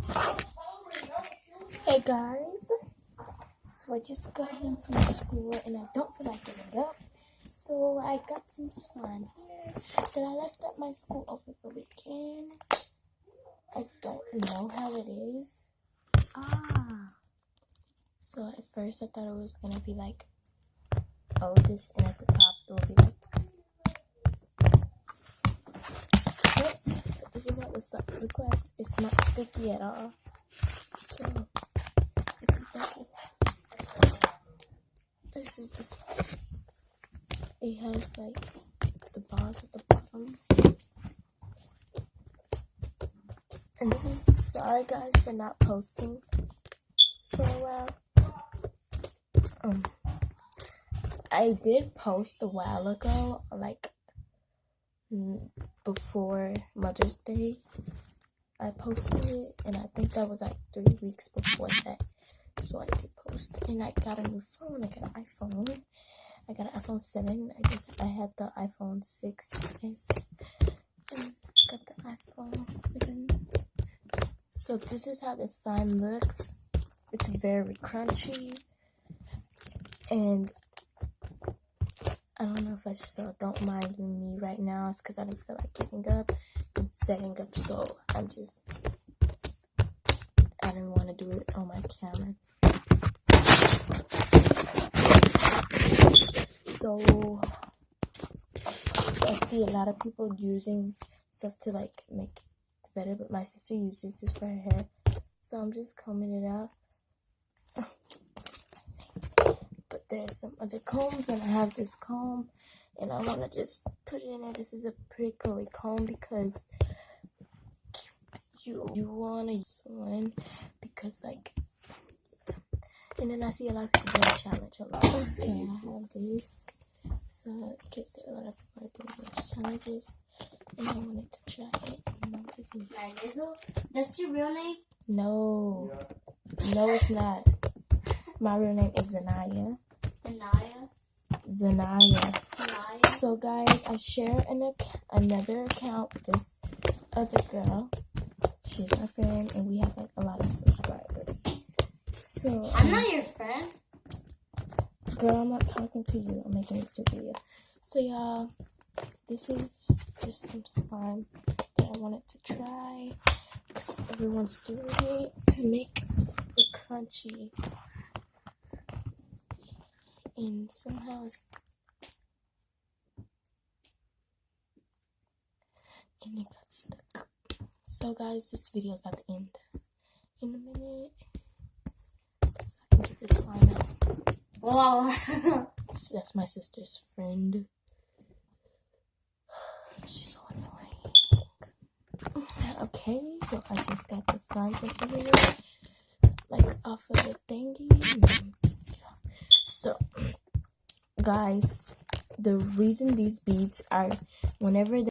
Hey guys, so I just got home from school and I don't feel like getting up. So I got some slime here that I left at my school over the weekend. I don't know how it is. So at first I thought it was gonna be like oldish, and at the top it will be like. So this is how the slime looks like. It's not sticky at all. So this is just. It has like the balls at the bottom. And this is, sorry guys for not posting for a while. I did post a while ago, like before Mother's Day. I posted it, and I think that was like 3 weeks before that. So I did post, and I got a new phone. I got an iPhone. I got an iPhone 7. I had the iPhone 6s, and got the iPhone 7. So this is how the slime looks. It's very crunchy, and I don't know if I should, so don't mind me right now. It's because I don't feel like getting up and setting up, so I didn't want to do it on my camera. So I see a lot of people using stuff to like make it better, but my sister uses this for her hair, so I'm just combing it out. But there's some other combs, and I have this comb, and I want to just put it in there. This is a prickly comb because you want to use one because like. And then I see a lot of people doing challenge a lot. Okay, I have this. So, in case there are a lot of people doing those challenges, and I wanted to try it. That's your real name? No. No, it's not. My real name is Zanaya. Zanaya. So, guys, I share another account with this other girl. She's my friend, and we have like a lot of subscribers. So I'm not your friend. Girl, I'm not talking to you. I'm making a YouTube video. So y'all, this is just some slime that I wanted to try because everyone's doing it to make it crunchy. And somehow and it got stuck. So guys, this video is about to end in a minute. So I can get this slime out. Wow. So that's my sister's friend. She's so annoying. Okay, so I just got the slime over here, like off of the thingy. So, guys, the reason these beads are, whenever